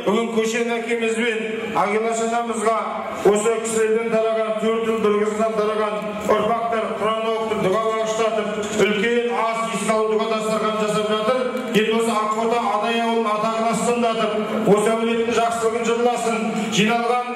бүгін Көшен әкеміз бен Ағилаш анамызға осы кісілерден тараған 4 жыл бір қыздан тараған ұрпақтар Құран оқытып, дұға бағыштатып, үлкен ас еске алу дұға дастархан жасап жатыр. Енді осы Ақбота Адай ауылын атағын астындатып, осы әулеттің жақсылығын жырласын, жиналған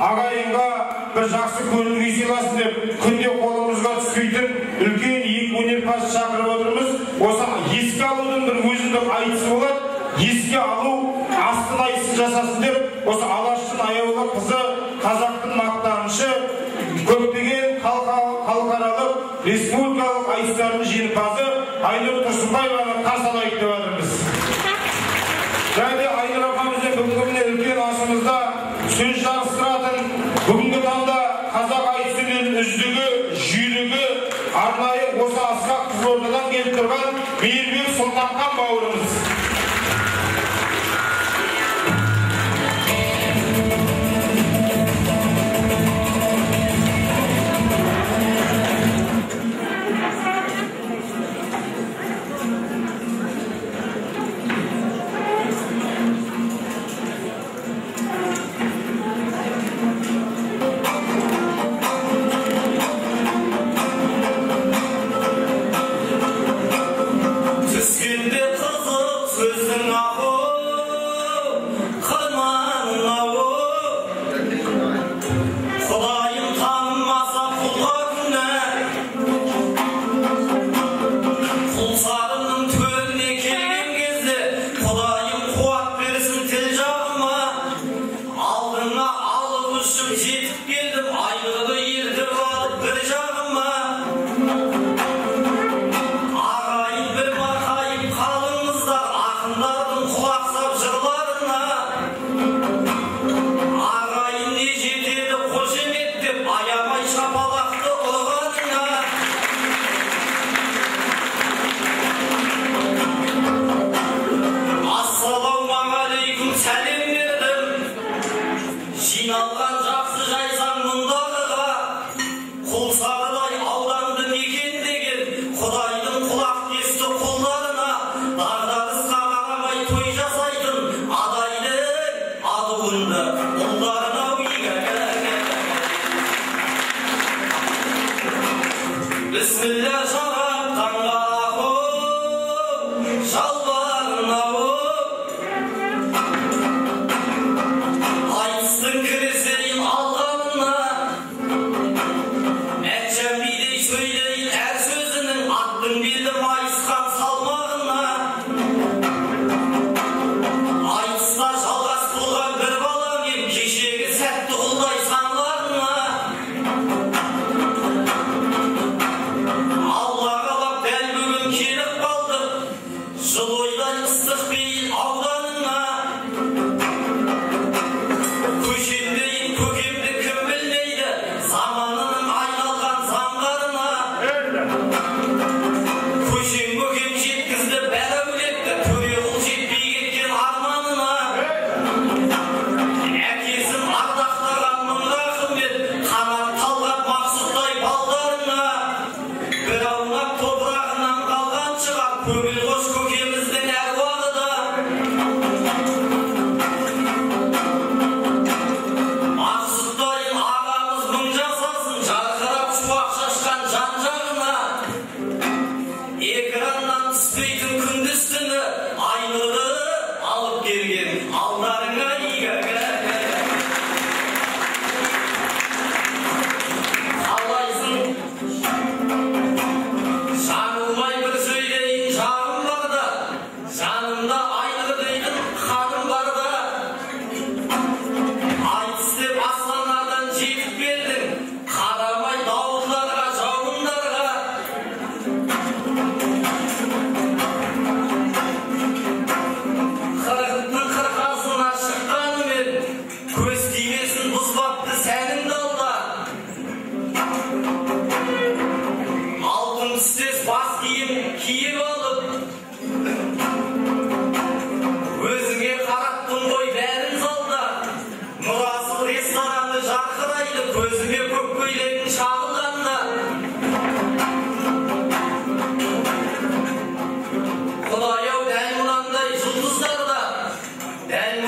ағайынға бір жақсы көңіл күй сыйласын деп, күнде қолымызға түспейтін үлкен екі өнерпазды шақырып отырмыз. Осы еске алудың бір өзіндік айтысы болады. Еске алу астын айтысын жасасын деп, осы Алаштың аяулы қызы, қазақтың мақтанышы, көптеген халықаралық республикалық айтыстардың жеңімпазы Айнұр Тұрсынбаеваны қарсы алайық деп жатырмыз. Және Айнұр апамыздың бүгінгі міне үлкен асымызда сөз жарыстыратын, бүгінгі таңда қазақ айтысының үздігі, жүйрігі, арнайы осы асқа Қызылордадан келіп тұрған Мейірбек Сұлтанхан бауырымыз.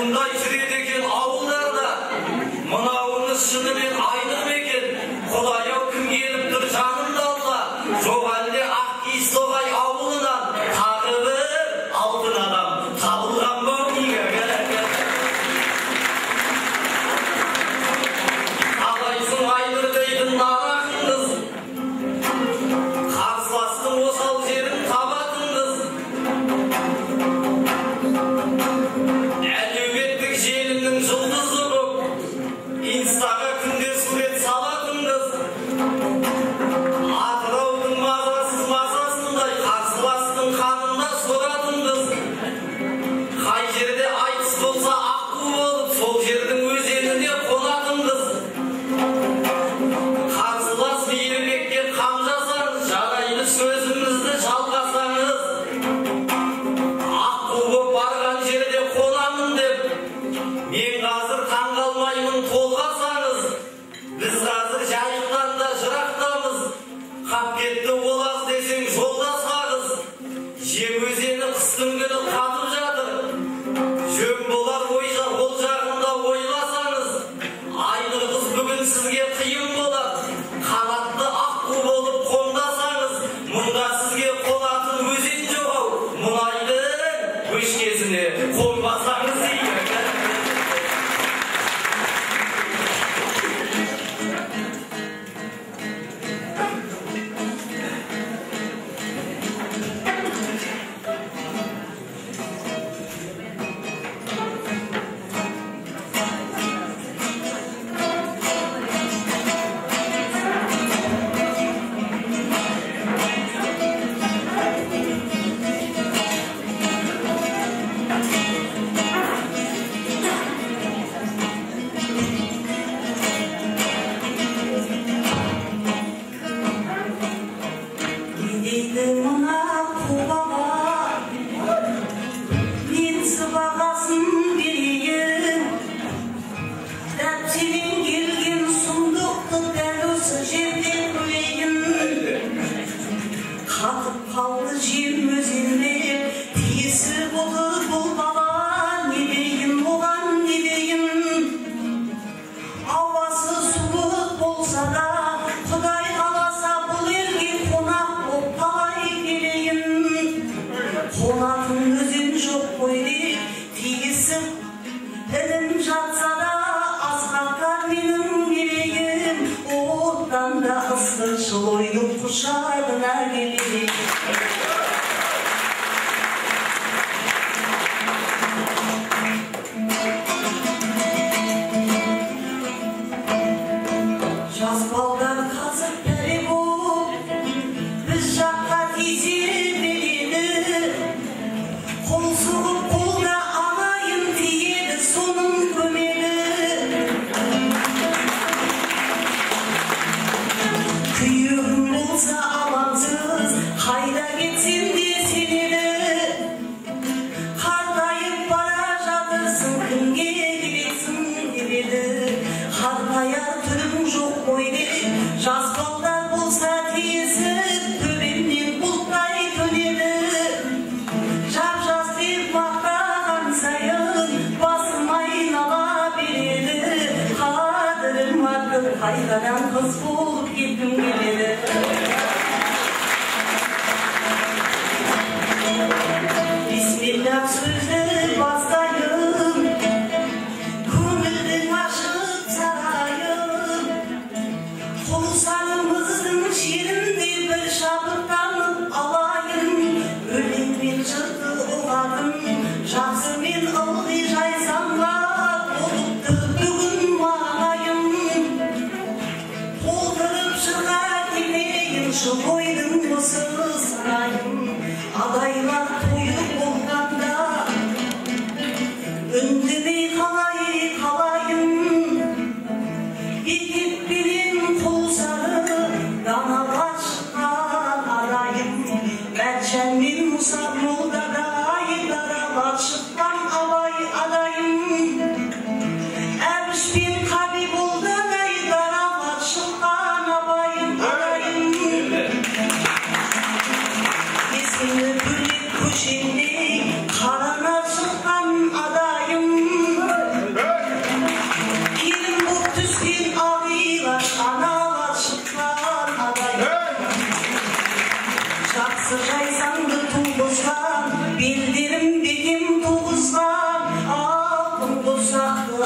Айнымдай жүреді екен ауылдарда, мынауыңыз шынымен айным екен. Құдай-ау кім келіп тұр жанымда алла, жоқ әлде Ақкиіз Тоғай ауылынан тағы бір алтын адам табылған ба неге? Қалайсың айныр дейтін нарақыңыз, қарсыластың осал жерін табатыңыз. Әлеуметтік желінің жұлдызы боп, инстаға күнде сурет салатыңыз. Атыраудың мазасыз мазасындай қарсыластың қанында соратыңыз. Қай жерде айтыс болса аққу болып, сол жердің өзеніне қонатыңыз. Қарсылас мейірбекке қам жасаңыз, жарайлы сөзіңізді жалғасаңыз. Аққу боп барған жерде қонамын деп, мен қазір таңғалмаймын толғасаңыз. Біз қазір жайықтан да жырақтамыз, қап кетті олаз десең жолдас ағыз. Жем өзені қыстың күні қатып жатыр, жөн болар ол жағында ойласаңыз. Айныр қыз бүгін сізге қиын болады, қанатты аққу болып қондасаңыз. Мұнда сізге қонатын өзен жоқ-ау, мұнайдың өшкесіне қонбасаңыз дейді. Köşende karana çıkan adayım.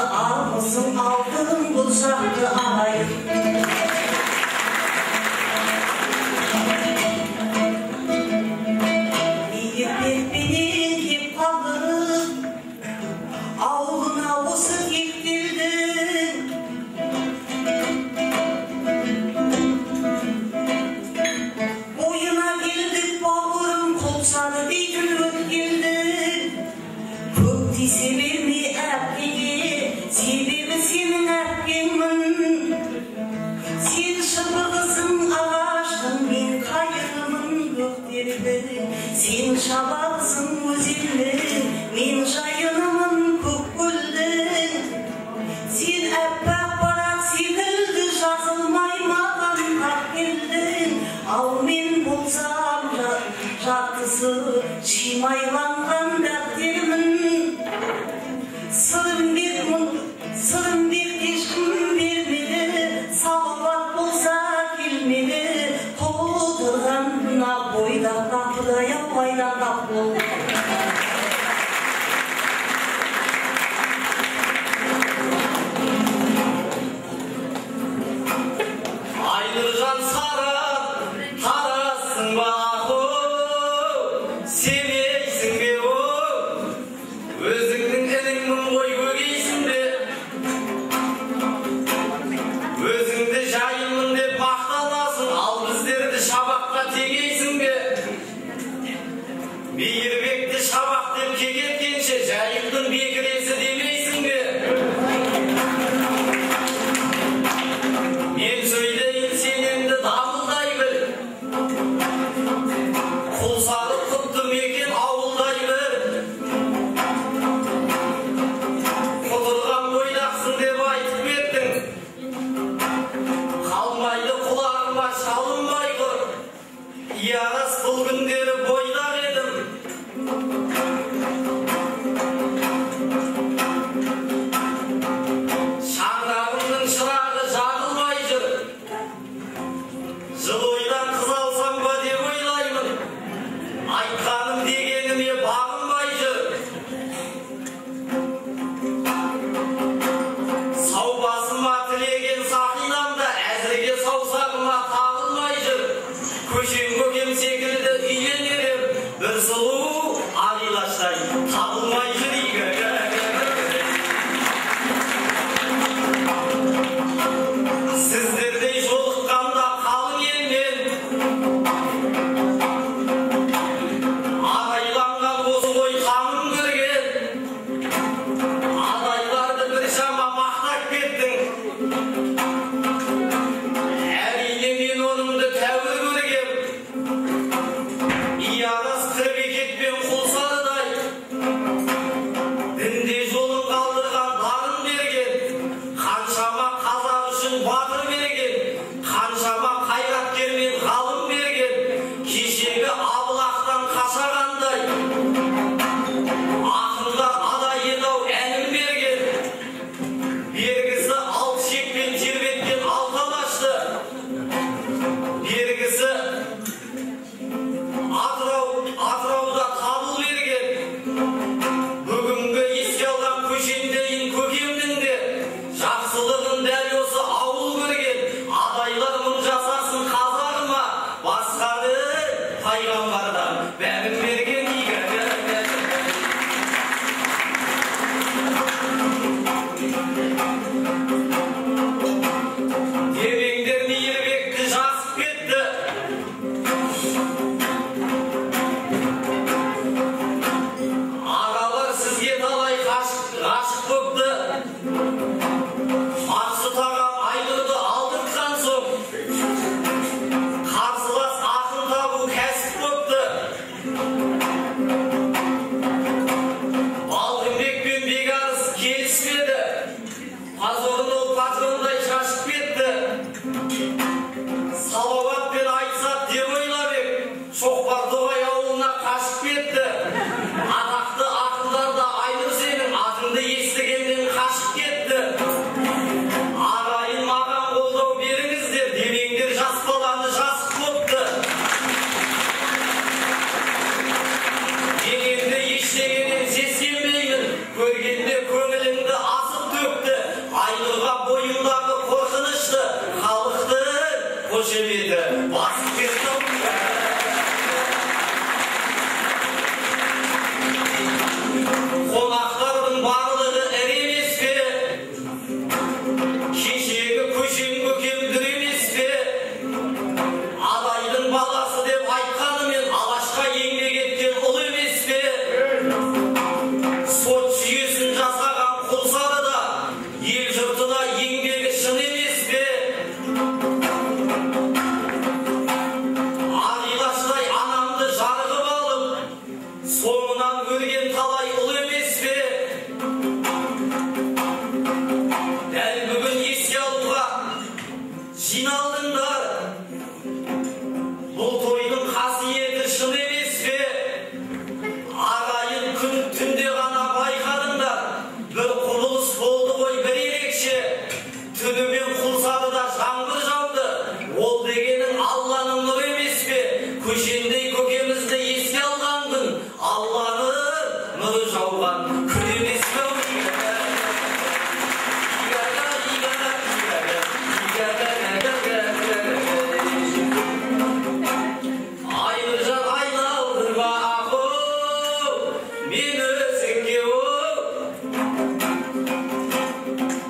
almışsın aldın bu şarkı ağayım. Bir benim gibi kaldım, avluna usu gittirdin. Boyuna geldik bağırım kolsadı bir gün ötkildin. Kökti sevilmi erkeği, sebebi senin erkeğimin. Sen şabağısın ağaçtın, ben kayırımın göklerinde. Sen şabağısın özümün, ben jayınımın kökgüldün. Sen eppek barak sevildi, жазылмай маған тап келдің. Ал мен болсам жатысы шимайланған дәптермін. Сырым бек ешкім бермеді, салауат болса келмеді. Толтырған мына бойда Құдай абайдан тап бол. Айнұржан сары тарасың ба семейсің бе өзіңнің ініңнің ғой өгейсің бе өзіңді жайымын деп мақтанасың ал біздерді шабаққа тегейсің бе мейірбекті шабақ деп кекеткенше жайықтың бекіресі демейсің бе мен сөйлейін сен енді дамылдай біл құлсары құтты мекен ауылдай біл құтырған бойдақсың деп айтып бердің қалмайды құлағыма шалынбай құр иярас бұл күндері бойдақ едім шаңырағымның шырағы жағылмай жүр жыл ойдан қыз алсам ба деп ойлаймын айтқаным дегеніме бағынбай жүр сау басыма тілеген сақинам да әзірге саусағыма тағылмай жүр көшем көкем секілді үйленер ем бір сұлу арилаштай табылмай жүр сіздердей жолыққанда қалың елмен адайланған осы ғой қамын көрген адайларды біршама мақтап кеттің әрине мен оныңды тәуір көргем иярас кірбекет пен құлсарыдай дінде жолын қалдырған дарын берген қаншама қазақ үшін батыр берген қаншама қайраткер мен ғалым берген кешегі абылақтан қашағандай ақындар адай еді-ау әнін берген бергісі алты шекпен тербеткен алты алашты бергісі атырауда табыл берген бүгінгі еске алған көшендейін көкемнің де жақсылығын дәл осы ауыл көрген адайлар мұң жасасын қазағыма басқаны пайғамбардан бәрін берген демеңдер мейірбекті жасып кетті ағалар сізге талай ғашық бопты Ақсы тағам Айнұрды алдыртқан соң қарсылас ақын табу кәсіп бопты Балғынбек пен Бекарыс келіспеді Пазорын ол патрондай шашып кетті Салауатпен айтсат деп ойлап ек Шоқпар Тоғай ауылына қашып кетті Атақты ақындар да Айнұр сенің атыңды естігеннен қашып кетті ағайын маған қолдау беріңіздер демеңдер жас баланы жасық бопты дегенде ештеңеден сескенбеймін көргенде көңіліңді асып төкті, айнұрға бойындағы қорқынышты, халықтың қошеметі басып кетті. Қонақтардың барлығы ірі емес пе? Кешегі көшем көкем дүр емес пе? Адайдың баласы деп айтқанымен Алашқа еңбек еткен ұл емес пе? Сот жүйесін жасаған құлсары да ел жұртына еңбегі шын емес пе? Ағилаштай анамды жарығып алып, соңынан көрген талай ұл емес пе? Дәл бүгін еске алуға жиналдыңдар. Бұл тойдың қасиеті шын емес пе? Ағайын күн түнде ғана байқадыңдар. Бір құбылыс болды ғой, бір ерекше. Түнімен құлсарыда жаңбыр жауды. Ол дегенің Алланың нұры емес пе? Көшендей көкемізді еске алған күн, Алланың нұры жауған күн емес пе? Айнұржан айналдырма ақу, мен өзіңге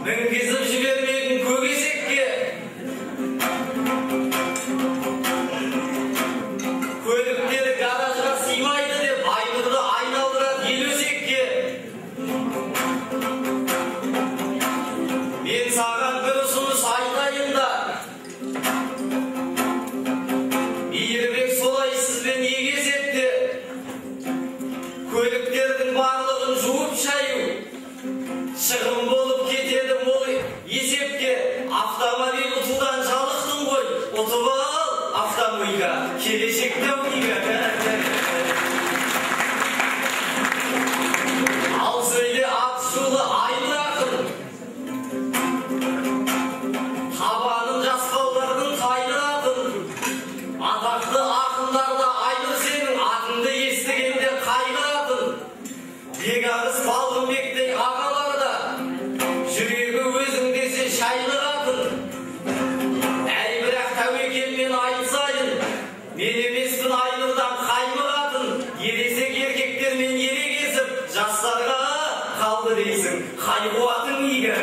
мінгізіп жібермегін көкесекке. Көліктері гаражға сыймайды деп Айнұрды айналдырады ел өсекке. Мен саған бір ұсыныс айтайын да, Мейірбек солай сізбен егесетте. Көліктердің барлығын жуып шаю, шығын болып кетеді мол есепке. Автомобиль ұтудан жалықтың ғой, ұтып ал автомойка, келешекте ойға. Ал сөйле ат жолы Айнұр ақын, табанын жасқаулардың қайратын. Атақты ақындарда Айнұр сенің атыңды естігенде қайғыратын. Бекарыс Балғынбектей ағаларда жүрегі өзің десе шайылатын. Әй бірақ тәуекелмен айтсайын, мен емеспін Айнұрдан қаймығатын. Ересек еркектермен ерегесіп, жастарға қалды дейсің, қай қуатың игі.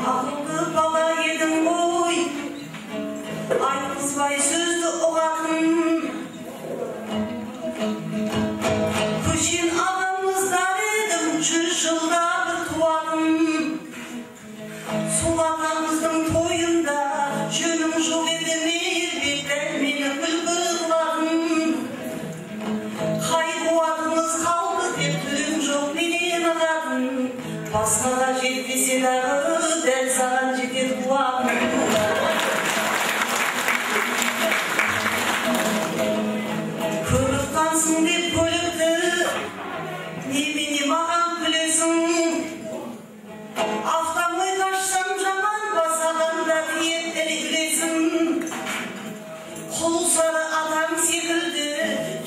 Ақылды бала едің ғой, айтқызбай сөзді ұғатын. Көшен ағамыздар едім, 100 жылда бір туатын. Сол атамыздың тойында жөнің жоқ еді Мейірбек, дәл мені күлкі қылатын. Қай қуатыңыз қалды деп түрің жоқ менен ағатын. Басқаға жетпесе дағы, дәл саған жетер қуатың. Көріп қансың деп көлікті, немене маған күлесің? Автомой қашсам жаман ба, саған да тиет ілесің. Құлсары адам секілді,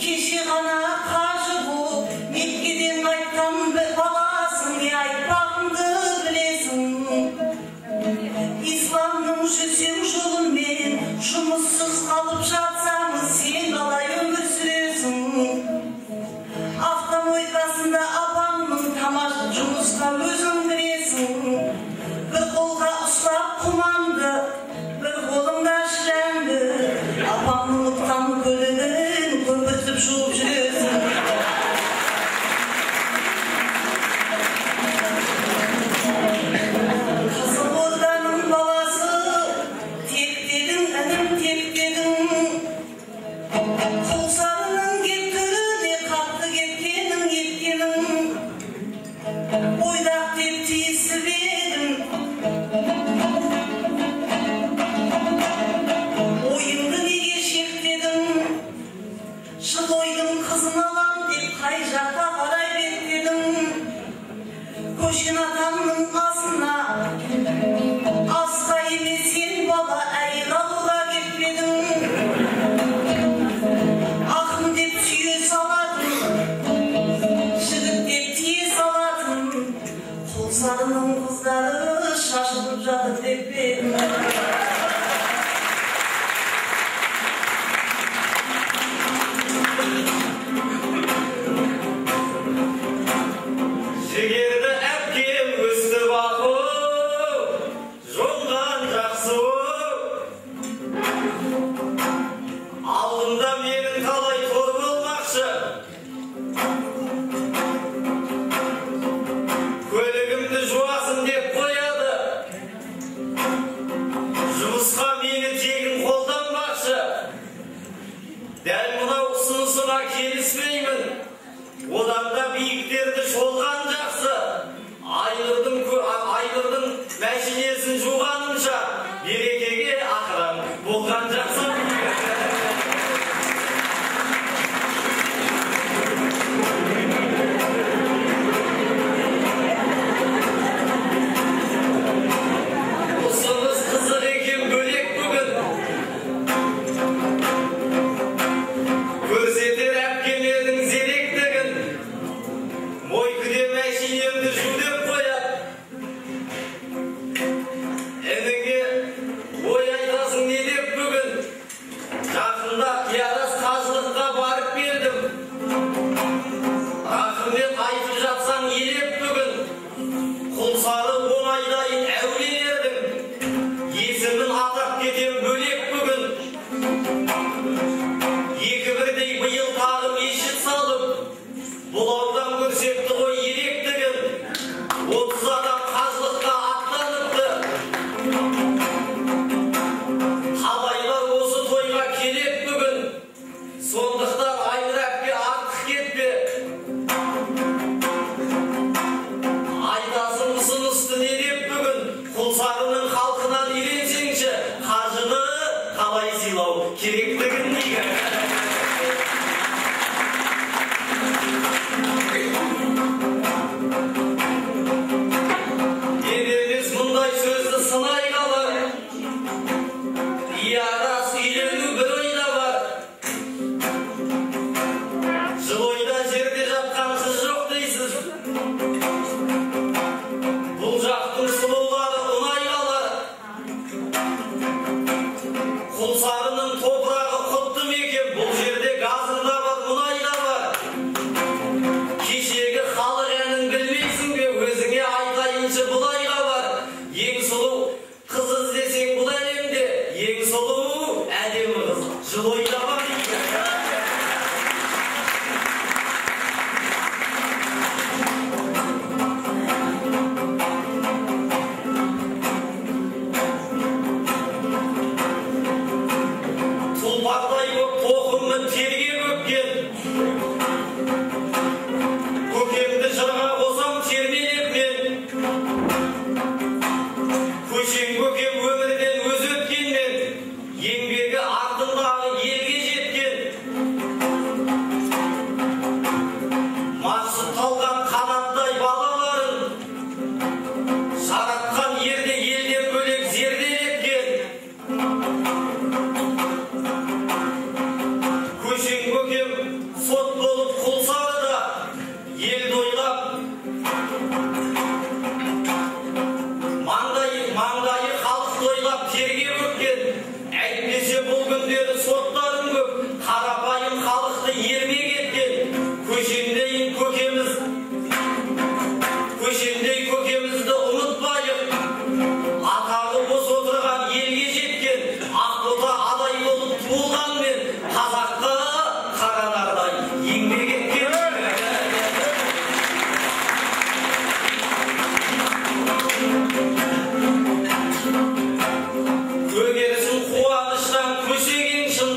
кеше ғана қажы боп, Меккеден қайтқан бір баласың, не айтпағыңды білесің. Исламның жүрсең жолымен, жұмыссыз қалып жатсаңыз, сен қалай өмір сүресің? Автомойкасында апаңның тамаш жұмысқа өзің кіресің. Бір қолға ұстап құманды, бір қолыңда шіләңді, апаңның ұтқан көлігін көпіртіп жуып жүресің. Қызыл Орданың баласы, тектедің інім тектедің. Құлсарының кептіріне қатты кеткенің еткенің. Koşun atamın asına, asla yemesin baba, ayralığa gitmedim. Akım dep tüye saladım, şıgıt dep tiye saladım. Kolsarının kızları şaşılıp жатыр dep bedim. Odamda biyiklerdi şolgan жақсы. Айырдың мәшинесін жуғанымша, берекеге ақырам болған жақсы. Осымыз қызық екен бөлек бүгін. Көрсетер әпкелердің зеректігін. Мойкіде мәшинемді жудеп қояд. Әніңе ой айтасың не деп бүгін. Жақында қиярас қажылыққа барып бердім. Рахымет айтып жатсаң елеп бүгін. Құлсары оңайдайын әулелердің. Есімін атап кетем бөлек бүгін. Екі бірдей бұйыл тағым ешіт салып. Бұлаудан көрсетті ғой еректігін. 30 адам қажылыққа аттаныпты. Қалайлар осы тойға келет бүгін. Сондықтан Айнұр әпке артық кетпе. Айтасың ұсынысты не деп бүгін. Құлсарының халқынан үйренсеңші, қажыны қалай сыйлау керектігін дейін. Енеміз мұндай сөзді сынай қалар. Иярас үйлену бір ойда бар. Жыл ойда жерде жатқан қыз жоқ дейсіз. Бұл жақтың сұлулары ұнай қалар. Құлсарының топырағы құтты мекен. Бұл жерде газында бар, мұнайда бар. Кешегі халық әнін білмейсің бе, өзіңе айтайыншы бұлайға бар. Ең сұлу қыз іздесең бұл әлемде, ең сұлу әдемі қыз жыл ойда бар. Тұлпардай боп тоқымын терге көккен. Көкемді жырға қосам термелеп мен. Көшең көкем өмірден өз өткенмен, еңбегі артындағы елге жеткен. Мақсұт қалған қанаттай балаларын, жаратқан ерде елден бөлек зерделеткен. Көшең көкем сот болып құлсары да, елді ойлап, маңдайы халықты ойлап терге көккен. Әйтпесе бұл күндері соттарын көп, қарапайым халықты ермек еткен. Көшендей көкемізді ұмытпайық. Атағы бос отырған елге жеткен. Ақбота адай болып туылғанмен, қазақта қаранардай еңбек еткен. Көгерсін қуаныштан көшеген шын.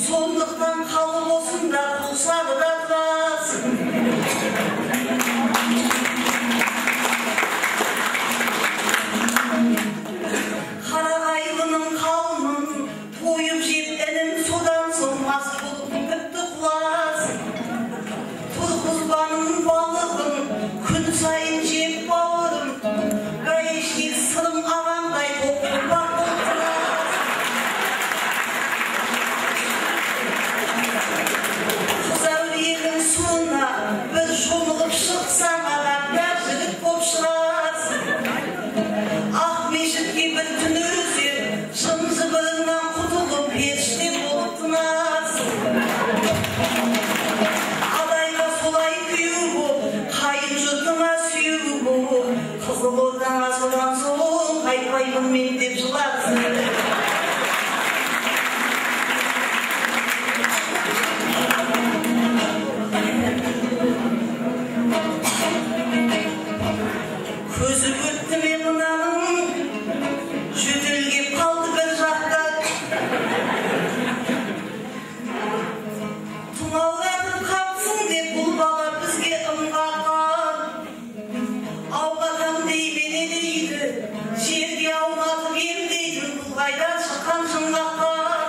Soндықтан халық осында құлсары да тұрасың. Қарағайлының қауынын тойып жеп інім, содан соң мас болып бітті құласың. Тұрғызбаның балығын күн сайын жеп бауырым, гаишник сырым ағаңдай тоқпақ болып тұрасың. Қызәулиенің суына бір шомылып шықсаң, ағам бәр жігіт боп шығасың. Ақ мешітке бір түн өзеп, жым-жыбырыңнан құтылып періште болып тынасың. Адайға солай күйеу боп, қайын жұртыңа сүйеу боп, қызыл ордаңа содан соң қайтпаймын мен деп жыларсың. Көзі өтті мен мынаның, жөтелгеп қалды бір жақта. Тұмауратып қапсың деп бұл бала бізге ымғаққан. Ауғатам деймене дейді, жерге аунатып емдейтін бұл қайдан шыққан жыңғаққан.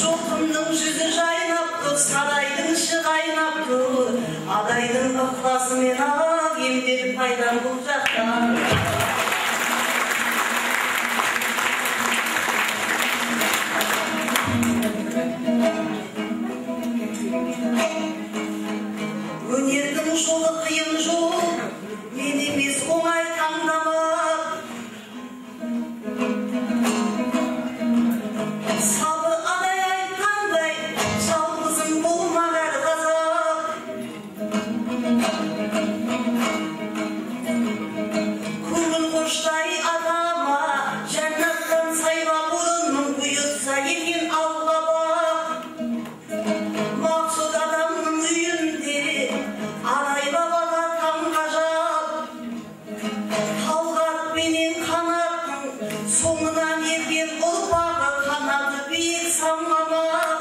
Жоқымның жүзі жайнап тұр, сарайдың іші қайнап тұр. Адайдың ықласымен ақ емдеді пайдан бұл жақтан. Өнердің жолы қиын жол, мен емес оңай таңдамақ. Сабы адай айтқандай, жалғызым болмақ әр қазақ. Көңіл қоштай адама, жәннаттан сайлап орынның бұйыртса екен алға бақ. Мақсұт адамның үйінде, арай бабаға таң ғажап. Талғат менен қанаттың, соңынан ерген ұрпағы қанаты биік самғамақ.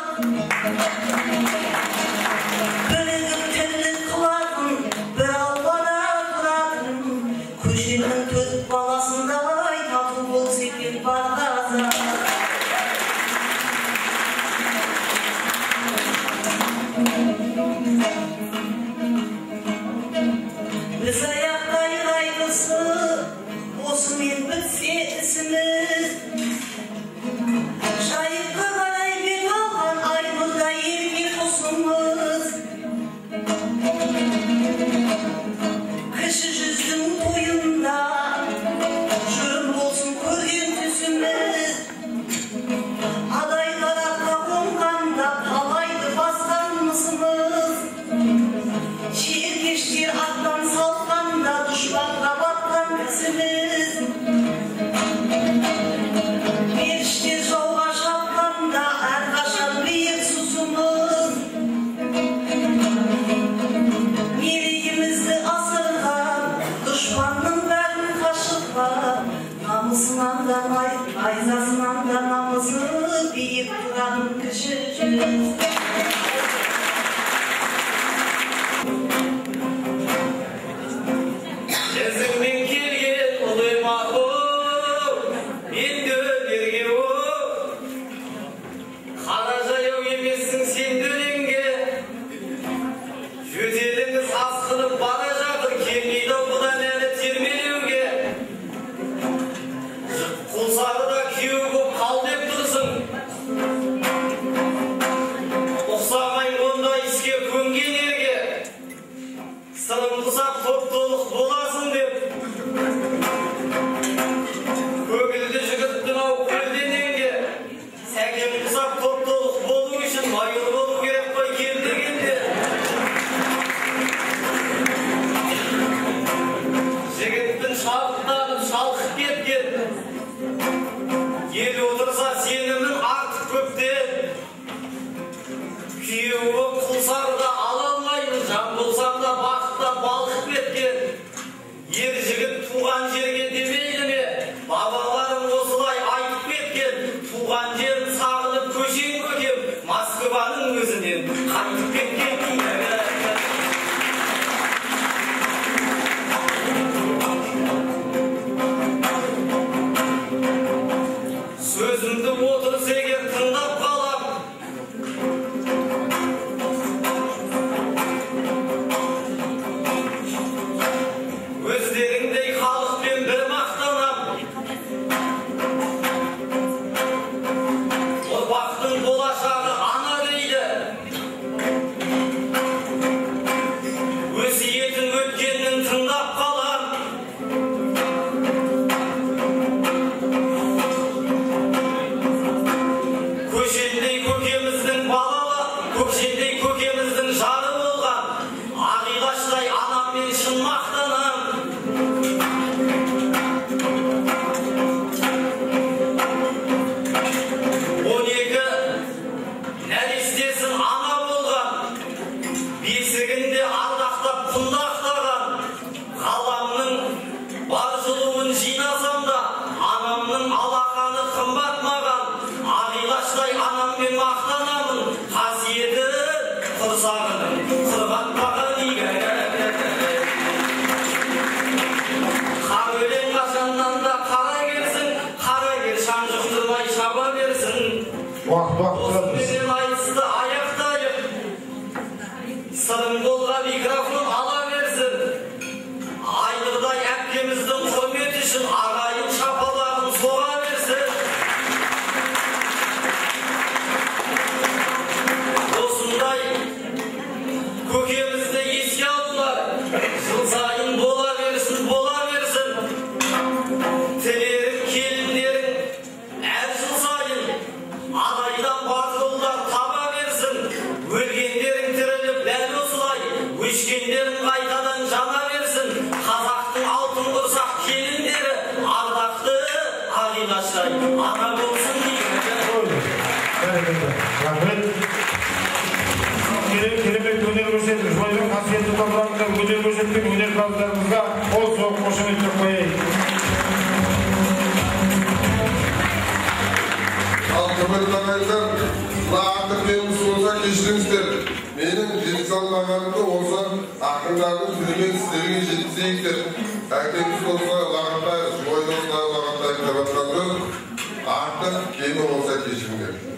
Бірігіп тірлік қылатын, бір албада тұратын, көшенің төрт баласындай тату болса екен бар қазақ. Біз аяқтай қайғысы, осымен бітсе ісіміз. Жайыққа қарай бет алған аймырда ерге қосымыз. Кіші жүздің тойында жөн болсын көрген түсіміз. Адай қараққа қонғанда талайды басқан мысымыз. Шергештер аттан салқанда дұшпанға батқан кісіміз. Періштер жауға шапқанда әрқашан биік сұсымыз. Мерейімізді асырған дұшпанның бәрін қашырған, намысынан да айзасынан да намысы биік тұрған кіші жүз. Ізіңмен келген ұлы мақұл, енді өнерге оқ. Қара жаяу емессің сен өлеңге, жөтеліңіз асқынып бара жатыр, келмейді бұдан әлі термелеуге. Құлсары да күйеу боп қал деп тұрсың. көкшендей көкеміздің жары болған, Ағилаштай анаммен шын мақтанам. 12 нәрестесін ана болған, бесігінде ардақтап құндақтаған, ғаламның бар жылуын жинасам да, анамның алақаны қымбат маған. Ағилаштай анаммен мақтанамын, қасиеті құрсағының құрғатпаған игәрі. Қар өлең қашаннан да қара келсін, қара кел шаң жұқтырмай шаба берсін. Осыменен айтысты аяқтайып, сырым қолға микрофон ала берсін. Айнұрдай әпкеміздің құрмет үшін ағайын шапалағын соға берсін. Осындай көкемізді еске алулар жыл сайын бола берсін, бола берсін. Тілерің, келіндерің әр жыл сайын адайдан батылдар таба берсін. Өлгендерің тіріліп дәл осылай, өшкендерің қайтадан жана берсін. Қазақтың алтын құрсақ келіндері ардақты Ағилаштай ана болсын дейді. Керемет өнер көрсетіп, жойдың қасиетті топырағында өнер көрсеткен өнерпаздарымызға қол соғып қошеметтеп қояйық. Ал құрметті ағайындар, артық кеміміз болса кешіріңіздер. Менің жете салмағанымды осы ақындардың тілімен сіздерге жеткізейіктер. Әкеміз болса лағатайыз, жойды осылай лағатайыз деп жатқан сөз, артық кемі болса кешіріңдер.